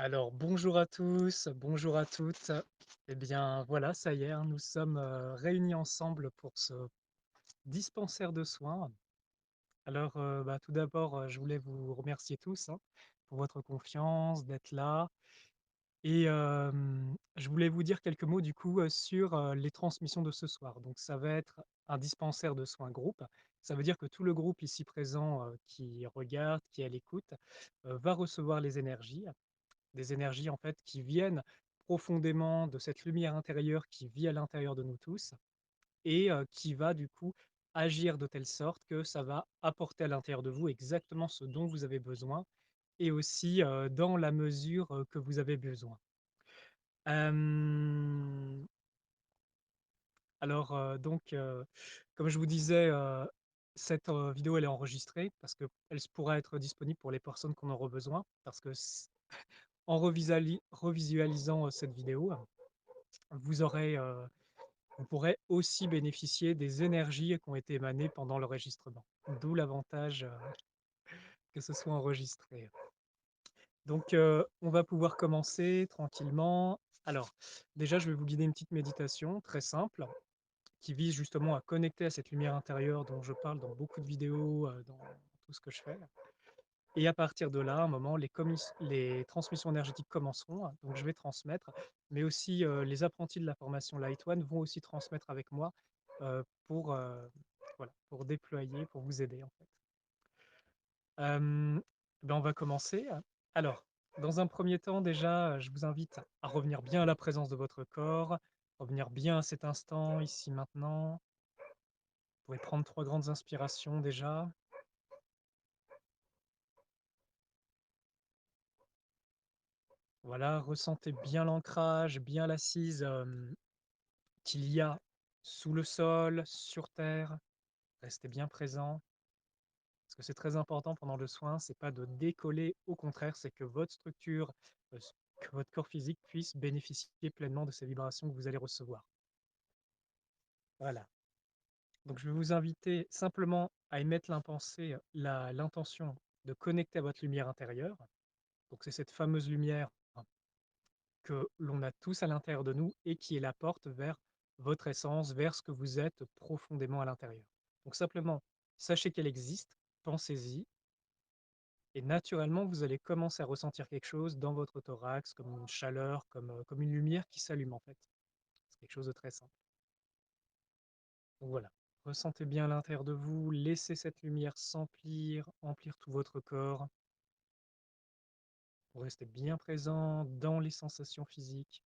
Alors, bonjour à tous, bonjour à toutes. Eh bien, voilà, ça y est, hein, nous sommes réunis ensemble pour ce dispensaire de soins. Alors, tout d'abord, je voulais vous remercier tous hein, pour votre confiance, d'être là. Et je voulais vous dire quelques mots du coup sur les transmissions de ce soir. Donc, ça va être un dispensaire de soins groupe. Ça veut dire que tout le groupe ici présent qui regarde, qui est à l'écoute, va recevoir les énergies. Des énergies en fait qui viennent profondément de cette lumière intérieure qui vit à l'intérieur de nous tous et qui va du coup agir de telle sorte que ça va apporter à l'intérieur de vous exactement ce dont vous avez besoin et aussi, dans la mesure, que vous avez besoin. Hem, comme je vous disais, cette, vidéo elle est enregistrée parce qu'elle pourra être disponible pour les personnes qui en auront besoin parce que en revisualisant, cette vidéo, vous aurez, vous pourrez aussi bénéficier des énergies qui ont été émanées pendant l'enregistrement. D'où l'avantage, que ce soit enregistré. Donc, on va pouvoir commencer tranquillement. Alors, déjà, je vais vous guider une petite méditation très simple qui vise justement à connecter à cette lumière intérieure dont je parle dans beaucoup de vidéos, dans tout ce que je fais. Et à partir de là, à un moment, les transmissions énergétiques commenceront, hein, donc je vais transmettre, mais aussi, les apprentis de la formation Light One vont aussi transmettre avec moi, pour, voilà, pour déployer, pour vous aider, en fait. Hem, on va commencer. Alors, dans un premier temps, déjà, je vous invite à revenir bien à la présence de votre corps, revenir bien à cet instant, ici, maintenant. Vous pouvez prendre 3 grandes inspirations déjà. Voilà, ressentez bien l'ancrage, bien l'assise, qu'il y a sous le sol, sur terre. Restez bien présent, parce que c'est très important pendant le soin, c'est pas de décoller, au contraire, c'est que votre structure, que votre corps physique puisse bénéficier pleinement de ces vibrations que vous allez recevoir. Voilà. Donc je vais vous inviter simplement à émettre l'intention de connecter à votre lumière intérieure. Donc c'est cette fameuse lumière que l'on a tous à l'intérieur de nous et qui est la porte vers votre essence, vers ce que vous êtes profondément à l'intérieur. Donc simplement, sachez qu'elle existe, pensez-y, et naturellement, vous allez commencer à ressentir quelque chose dans votre thorax, comme une chaleur, comme une lumière qui s'allume en fait. C'est quelque chose de très simple. Donc voilà, ressentez bien à l'intérieur de vous, laissez cette lumière s'emplir, emplir tout votre corps, pour rester bien présent dans les sensations physiques.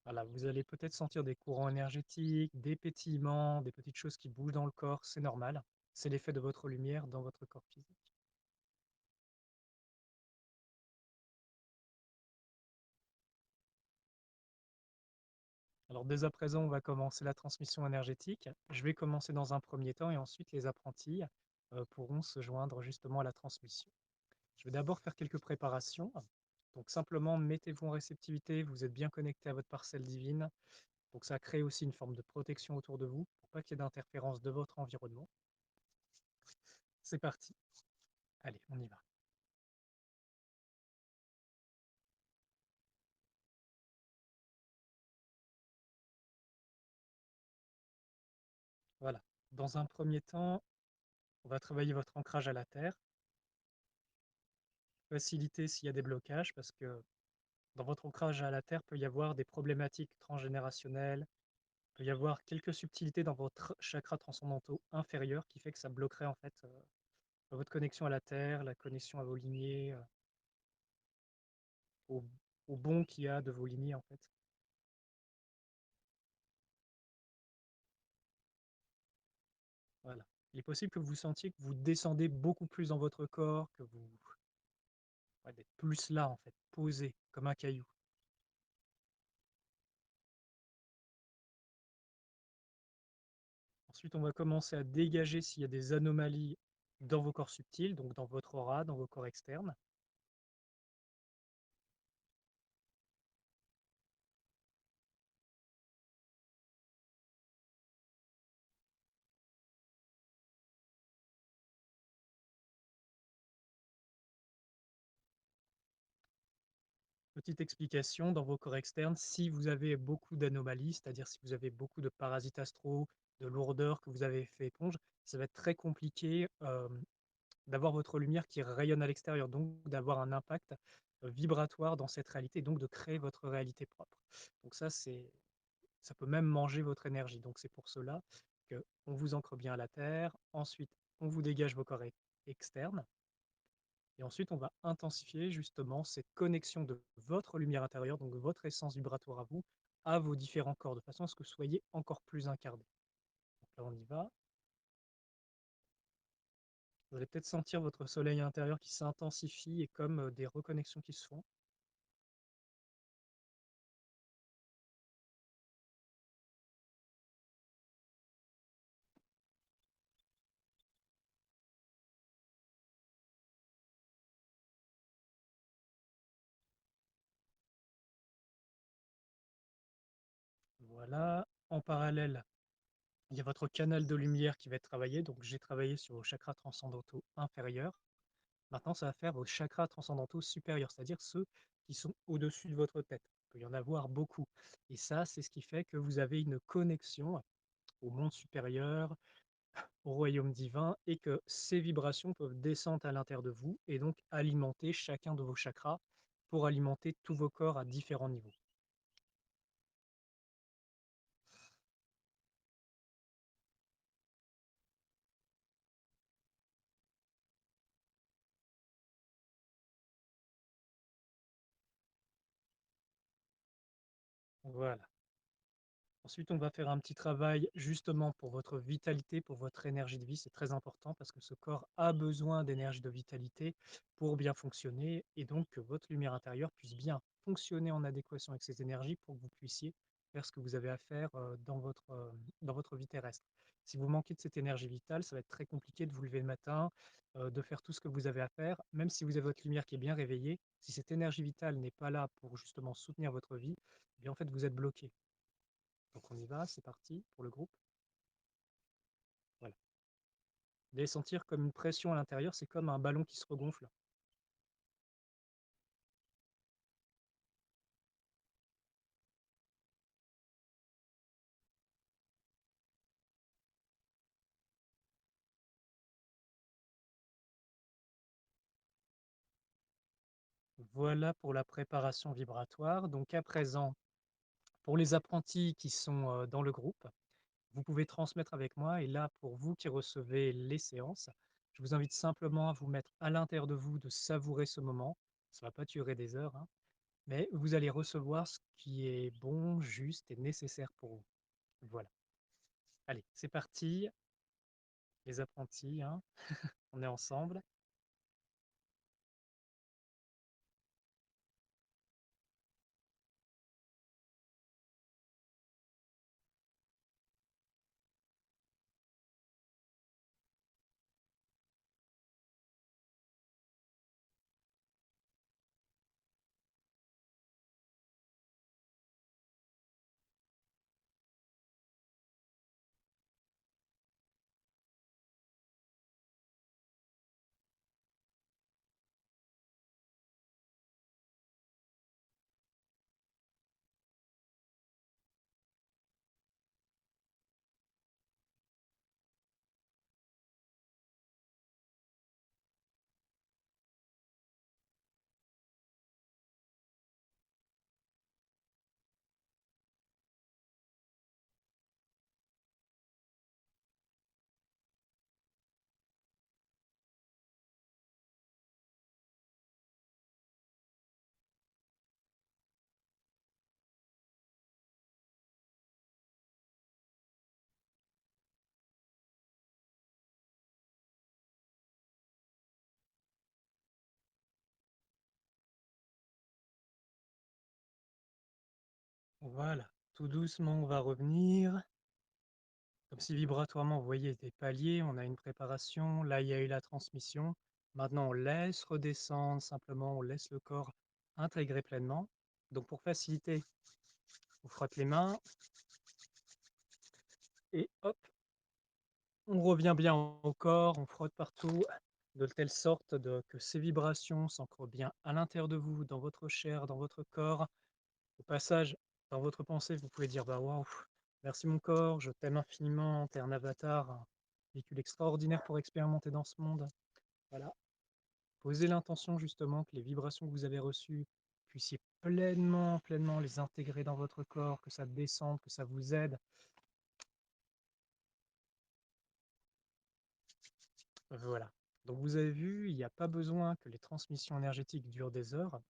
Voilà, vous allez peut-être sentir des courants énergétiques, des pétillements, des petites choses qui bougent dans le corps, c'est normal. C'est l'effet de votre lumière dans votre corps physique. Alors dès à présent, on va commencer la transmission énergétique. Je vais commencer dans un premier temps et ensuite les apprentis pourront se joindre justement à la transmission. Je vais d'abord faire quelques préparations. Donc simplement, mettez-vous en réceptivité, vous êtes bien connecté à votre parcelle divine. Donc ça crée aussi une forme de protection autour de vous pour pas qu'il y ait d'interférence de votre environnement. C'est parti. Allez, on y va. Voilà. Dans un premier temps, on va travailler votre ancrage à la terre, faciliter s'il y a des blocages, parce que dans votre ancrage à la terre, peut y avoir des problématiques transgénérationnelles, peut y avoir quelques subtilités dans votre chakra transcendantaux inférieur qui fait que ça bloquerait en fait votre connexion à la terre, la connexion à vos lignées, au, au bon qu'il y a de vos lignées en fait. Voilà. Il est possible que vous sentiez que vous descendez beaucoup plus dans votre corps, que vous ouais, d'être plus là en fait, posé comme un caillou. Ensuite, on va commencer à dégager s'il y a des anomalies dans vos corps subtils, donc dans votre aura, dans vos corps externes. petite explication, dans vos corps externes, si vous avez beaucoup d'anomalies, c'est-à-dire si vous avez beaucoup de parasites astraux, de lourdeur que vous avez fait éponge, ça va être très compliqué, d'avoir votre lumière qui rayonne à l'extérieur, donc d'avoir un impact, vibratoire dans cette réalité, donc de créer votre réalité propre. Donc ça peut même manger votre énergie. Donc c'est pour cela qu'on vous ancre bien à la terre. Ensuite, on vous dégage vos corps externes. Et ensuite, on va intensifier justement cette connexion de votre lumière intérieure, donc de votre essence vibratoire à vous, à vos différents corps, de façon à ce que vous soyez encore plus incarné. Donc là, on y va. Vous allez peut-être sentir votre soleil intérieur qui s'intensifie et comme des reconnexions qui se font. Voilà. En parallèle, il y a votre canal de lumière qui va être travaillé. Donc, j'ai travaillé sur vos chakras transcendantaux inférieurs. Maintenant, ça va faire vos chakras transcendantaux supérieurs, c'est-à-dire ceux qui sont au-dessus de votre tête. Il peut y en avoir beaucoup. Et ça, c'est ce qui fait que vous avez une connexion au monde supérieur, au royaume divin, et que ces vibrations peuvent descendre à l'intérieur de vous et donc alimenter chacun de vos chakras pour alimenter tous vos corps à différents niveaux. Voilà. Ensuite, on va faire un petit travail justement pour votre vitalité, pour votre énergie de vie. C'est très important parce que ce corps a besoin d'énergie de vitalité pour bien fonctionner et donc que votre lumière intérieure puisse bien fonctionner en adéquation avec ces énergies pour que vous puissiez faire ce que vous avez à faire dans votre vie terrestre. Si vous manquez de cette énergie vitale, ça va être très compliqué de vous lever le matin, de faire tout ce que vous avez à faire, même si vous avez votre lumière qui est bien réveillée. Si cette énergie vitale n'est pas là pour justement soutenir votre vie, eh bien en fait vous êtes bloqué. Donc on y va, c'est parti pour le groupe. Voilà. Vous allez sentir comme une pression à l'intérieur, c'est comme un ballon qui se regonfle. Voilà pour la préparation vibratoire. Donc à présent, pour les apprentis qui sont dans le groupe, vous pouvez transmettre avec moi. Et là, pour vous qui recevez les séances, je vous invite simplement à vous mettre à l'intérieur de vous, de savourer ce moment. Ça ne va pas durer des heures, hein, mais vous allez recevoir ce qui est bon, juste et nécessaire pour vous. Voilà. Allez, c'est parti, les apprentis, hein, on est ensemble. Voilà, tout doucement, on va revenir. Comme si vibratoirement, vous voyez des paliers, on a une préparation, là il y a eu la transmission. Maintenant, on laisse redescendre, simplement, on laisse le corps intégrer pleinement. Donc pour faciliter, on frotte les mains et hop, on revient bien au corps, on frotte partout. de telle sorte que ces vibrations s'ancrent bien à l'intérieur de vous, dans votre chair, dans votre corps. Au passage, dans votre pensée, vous pouvez dire: «Bah, waouh, merci mon corps, je t'aime infiniment, tu es un avatar, un véhicule extraordinaire pour expérimenter dans ce monde». Voilà. Posez l'intention justement que les vibrations que vous avez reçues, puissiez pleinement les intégrer dans votre corps, que ça descende, que ça vous aide. Voilà. Donc vous avez vu, il n'y a pas besoin que les transmissions énergétiques durent des heures.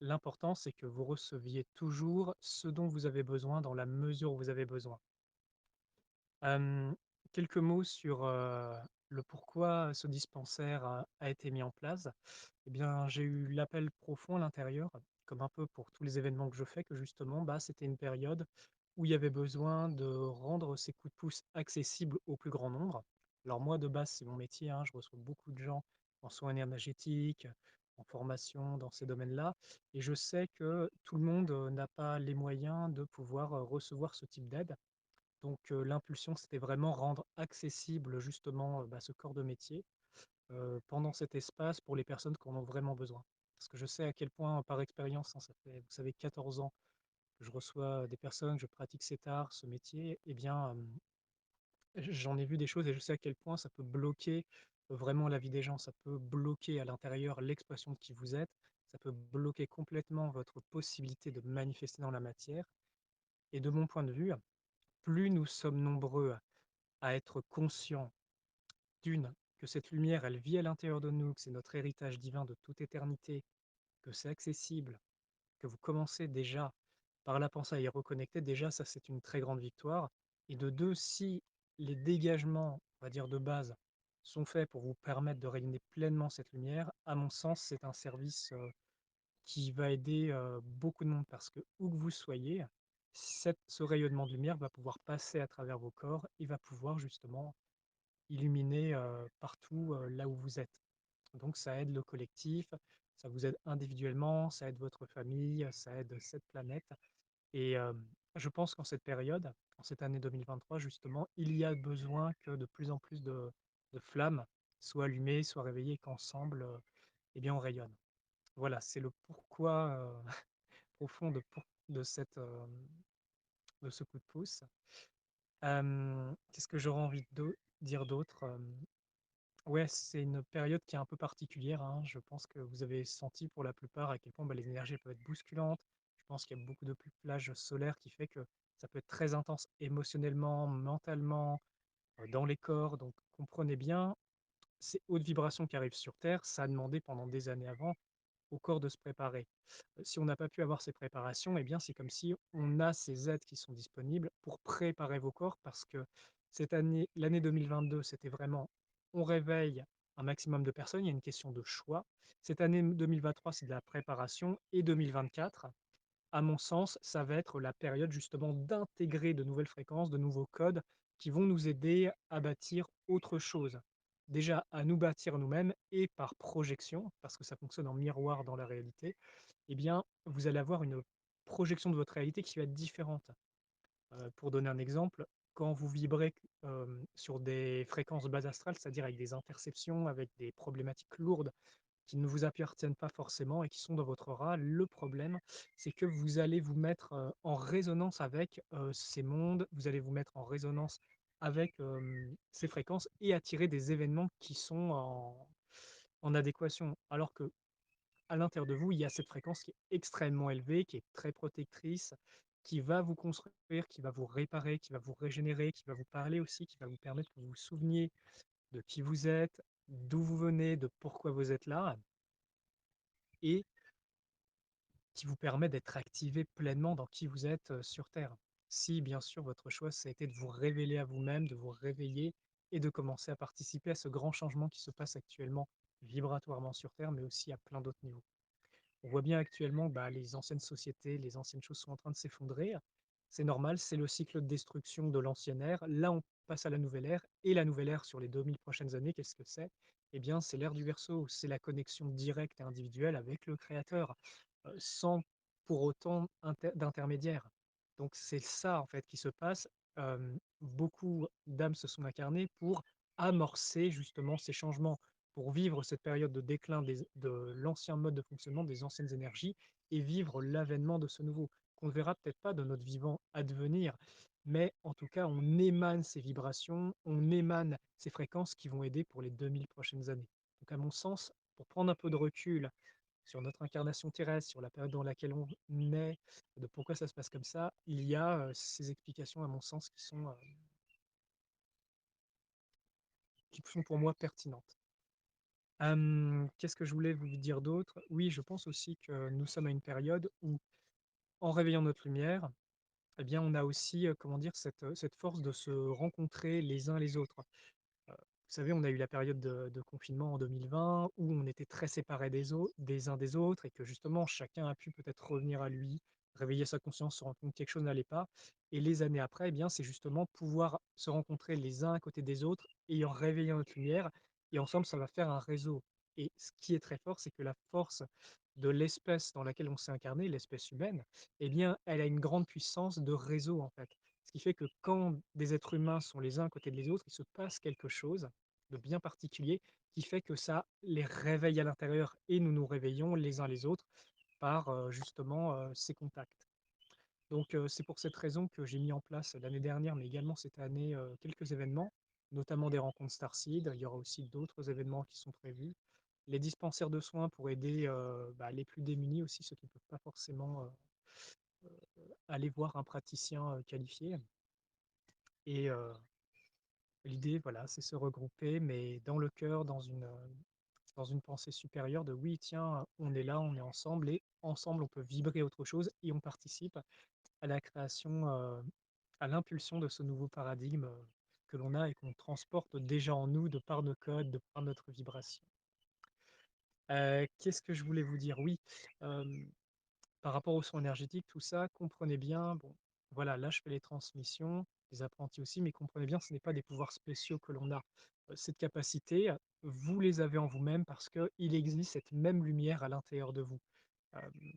L'important, c'est que vous receviez toujours ce dont vous avez besoin dans la mesure où vous avez besoin. Hem, Quelques mots sur, le pourquoi ce dispensaire a été mis en place. Eh bien, j'ai eu l'appel profond à l'intérieur, comme un peu pour tous les événements que je fais, que justement, bah, c'était une période où il y avait besoin de rendre ces coups de pouce accessibles au plus grand nombre. Alors moi, de base, c'est mon métier, hein, je reçois beaucoup de gens en soins énergétiques, en formation, dans ces domaines-là, et je sais que tout le monde, n'a pas les moyens de pouvoir, recevoir ce type d'aide. Donc, l'impulsion, c'était vraiment rendre accessible justement, bah, ce corps de métier, pendant cet espace pour les personnes qui en ont vraiment besoin. Parce que je sais à quel point, par expérience, hein, ça fait, vous savez, 14 ans que je reçois des personnes, je pratique cet art, ce métier, eh bien, j'en ai vu des choses et je sais à quel point ça peut bloquer, vraiment la vie des gens. Ça peut bloquer à l'intérieur l'expression de qui vous êtes, ça peut bloquer complètement votre possibilité de manifester dans la matière, et de mon point de vue, plus nous sommes nombreux à être conscients, d'une, que cette lumière, elle vit à l'intérieur de nous, que c'est notre héritage divin de toute éternité, que c'est accessible, que vous commencez déjà par la pensée à y reconnecter, déjà ça c'est une très grande victoire. Et de deux, si les dégagements, on va dire de base, sont faits pour vous permettre de rayonner pleinement cette lumière, à mon sens, c'est un service qui va aider beaucoup de monde parce que où que vous soyez, ce rayonnement de lumière va pouvoir passer à travers vos corps et va pouvoir justement illuminer, partout, là où vous êtes. Donc ça aide le collectif, ça vous aide individuellement, ça aide votre famille, ça aide cette planète, et je pense qu'en cette période, en cette année 2023 justement, il y a besoin que de plus en plus de flammes soient allumées, soient réveillées, qu'ensemble, eh bien on rayonne. Voilà, c'est le pourquoi, profond de cette, de ce coup de pouce. Qu'est-ce que j'aurais envie de dire d'autre? Ouais, c'est une période qui est un peu particulière, hein. Je pense que vous avez senti pour la plupart à quel point, bah, les énergies peuvent être bousculantes. Je pense qu'il y a beaucoup de plages solaires qui fait que ça peut être très intense émotionnellement, mentalement, dans les corps. Donc comprenez bien, ces hautes vibrations qui arrivent sur Terre, ça a demandé pendant des années avant au corps de se préparer. Si on n'a pas pu avoir ces préparations, eh bien, c'est comme si on a ces aides qui sont disponibles pour préparer vos corps parce que cette année, l'année 2022, c'était vraiment on réveille un maximum de personnes, il y a une question de choix. Cette année 2023, c'est de la préparation, et 2024, à mon sens, ça va être la période justement d'intégrer de nouvelles fréquences, de nouveaux codes qui vont nous aider à bâtir autre chose. Déjà, à nous bâtir nous-mêmes et par projection, parce que ça fonctionne en miroir dans la réalité, eh bien, vous allez avoir une projection de votre réalité qui va être différente. Pour donner un exemple, quand vous vibrez sur des fréquences bas astrales, c'est-à-dire avec des interceptions, avec des problématiques lourdes, qui ne vous appartiennent pas forcément et qui sont dans votre aura. Le problème, c'est que vous allez vous mettre, en résonance avec, ces mondes, vous allez vous mettre en résonance avec, ces fréquences et attirer des événements qui sont en adéquation. Alors que à l'intérieur de vous, il y a cette fréquence qui est extrêmement élevée, qui est très protectrice, qui va vous construire, qui va vous réparer, qui va vous régénérer, qui va vous parler aussi, qui va vous permettre que vous vous souveniez de qui vous êtes, d'où vous venez, de pourquoi vous êtes là, et qui vous permet d'être activé pleinement dans qui vous êtes, sur terre. Si bien sûr votre choix ça a été de vous révéler à vous-même, de vous réveiller et de commencer à participer à ce grand changement qui se passe actuellement vibratoirement sur terre, mais aussi à plein d'autres niveaux. On voit bien actuellement, bah, les anciennes sociétés, les anciennes choses sont en train de s'effondrer. C'est normal, c'est le cycle de destruction de l'ancienne ère. Là, on passe à la nouvelle ère, et la nouvelle ère sur les 2000 prochaines années, qu'est-ce que c'est? Eh bien, c'est l'ère du Verseau, c'est la connexion directe et individuelle avec le créateur, sans pour autant d'intermédiaire. Donc c'est ça, en fait, qui se passe. Beaucoup d'âmes se sont incarnées pour amorcer justement ces changements. pour vivre cette période de déclin de l'ancien mode de fonctionnement, des anciennes énergies et vivre l'avènement de ce nouveau, qu'on ne verra peut-être pas de notre vivant advenir, mais en tout cas, on émane ces vibrations, on émane ces fréquences qui vont aider pour les 2000 prochaines années. Donc à mon sens, pour prendre un peu de recul sur notre incarnation terrestre, sur la période dans laquelle on est, de pourquoi ça se passe comme ça, il y a ces explications, à mon sens, qui sont pour moi pertinentes. Qu'est-ce que je voulais vous dire d'autre? Oui, je pense aussi que nous sommes à une période où, en réveillant notre lumière, eh bien, on a aussi, comment dire, cette force de se rencontrer les uns les autres. Vous savez, on a eu la période de confinement en 2020 où on était très séparés des uns des autres et que justement chacun a pu peut-être revenir à lui, réveiller sa conscience, se rendre compte que quelque chose n'allait pas. Et les années après, eh bien, c'est justement pouvoir se rencontrer les uns à côté des autres, ayant réveillé notre lumière, et ensemble, ça va faire un réseau. Et ce qui est très fort, c'est que la force de l'espèce dans laquelle on s'est incarné, l'espèce humaine, eh bien, elle a une grande puissance de réseau en fait. Ce qui fait que quand des êtres humains sont les uns à côté des autres, il se passe quelque chose de bien particulier qui fait que ça les réveille à l'intérieur et nous nous réveillons les uns les autres par justement ces contacts. Donc c'est pour cette raison que j'ai mis en place l'année dernière, mais également cette année, quelques événements, notamment des rencontres Starseed. Il y aura aussi d'autres événements qui sont prévus. Les dispensaires de soins pour aider les plus démunis aussi, ceux qui ne peuvent pas forcément aller voir un praticien qualifié. Et l'idée, voilà, c'est se regrouper, mais dans le cœur, dans une pensée supérieure de oui, tiens, on est là, on est ensemble, et ensemble, on peut vibrer autre chose, et on participe à la création, à l'impulsion de ce nouveau paradigme que l'on a et qu'on transporte déjà en nous de par nos codes, de par notre vibration. Qu'est-ce que je voulais vous dire? Oui, hem, par rapport aux soins énergétiques, tout ça, comprenez bien, bon, voilà, là, je fais les transmissions, les apprentis aussi, mais comprenez bien, ce n'est pas des pouvoirs spéciaux que l'on a. Cette capacité, vous les avez en vous-même parce qu'il existe cette même lumière à l'intérieur de vous. Hem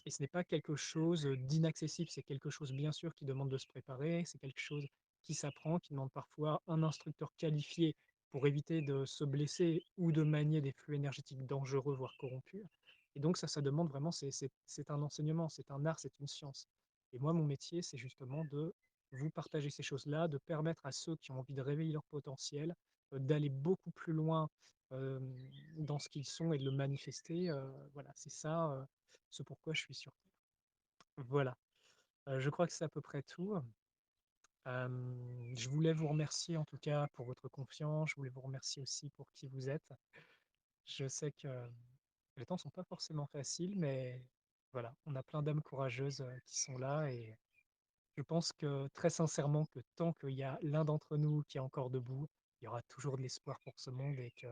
Et ce n'est pas quelque chose d'inaccessible, c'est quelque chose bien sûr qui demande de se préparer, c'est quelque chose qui s'apprend, qui demande parfois un instructeur qualifié pour éviter de se blesser ou de manier des flux énergétiques dangereux, voire corrompus. Et donc ça demande vraiment, c'est un enseignement, c'est un art, c'est une science. Et moi, mon métier, c'est justement de vous partager ces choses-là, de permettre à ceux qui ont envie de réveiller leur potentiel, d'aller beaucoup plus loin euh, dans ce qu'ils sont et de le manifester. Voilà, c'est ça. Ce pourquoi je suis sur Terre. Voilà, je crois que c'est à peu près tout. Je voulais vous remercier en tout cas pour votre confiance, je voulais vous remercier aussi pour qui vous êtes. Je sais que les temps sont pas forcément faciles, mais voilà, on a plein d'âmes courageuses, qui sont là, et je pense que très sincèrement que tant qu'il y a l'un d'entre nous qui est encore debout, il y aura toujours de l'espoir pour ce monde, et que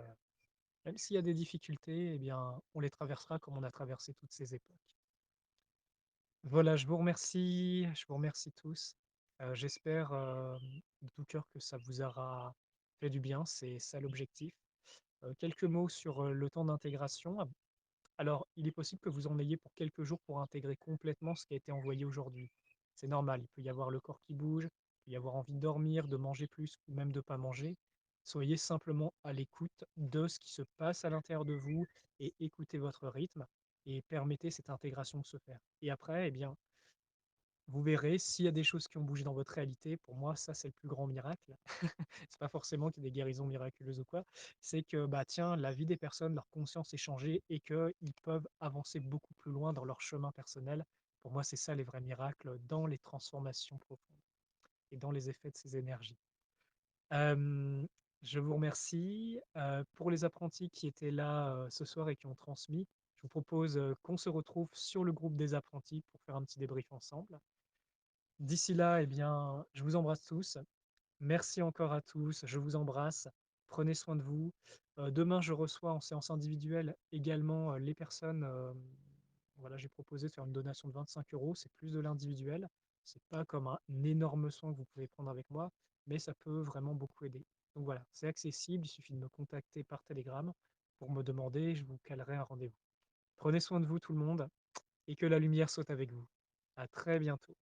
même s'il y a des difficultés, eh bien, on les traversera comme on a traversé toutes ces époques. Voilà, je vous remercie tous. J'espère, de tout cœur que ça vous aura fait du bien, c'est ça l'objectif. Quelques mots sur, le temps d'intégration. Alors, il est possible que vous en ayez pour quelques jours pour intégrer complètement ce qui a été envoyé aujourd'hui. C'est normal, il peut y avoir le corps qui bouge, il peut y avoir envie de dormir, de manger plus ou même de pas manger. Soyez simplement à l'écoute de ce qui se passe à l'intérieur de vous et écoutez votre rythme et permettez cette intégration de se faire. Et après, eh bien, vous verrez s'il y a des choses qui ont bougé dans votre réalité. Pour moi, ça, c'est le plus grand miracle. C'est pas forcément qu'il y ait des guérisons miraculeuses ou quoi. C'est que, bah, tiens, la vie des personnes, leur conscience est changée et qu'ils peuvent avancer beaucoup plus loin dans leur chemin personnel. Pour moi, c'est ça les vrais miracles dans les transformations profondes et dans les effets de ces énergies. Hem, je vous remercie. Pour les apprentis qui étaient là, ce soir et qui ont transmis, je vous propose, qu'on se retrouve sur le groupe des apprentis pour faire un petit débrief ensemble. D'ici là, eh bien, je vous embrasse tous. Merci encore à tous, je vous embrasse. Prenez soin de vous. Demain, je reçois en séance individuelle également, les personnes, voilà, j'ai proposé de faire une donation de 25 €, c'est plus de l'individuel. C'est pas comme un énorme soin que vous pouvez prendre avec moi, mais ça peut vraiment beaucoup aider. Donc voilà, c'est accessible, il suffit de me contacter par Telegram pour me demander, je vous calerai un rendez-vous. Prenez soin de vous tout le monde et que la lumière soit avec vous. À très bientôt.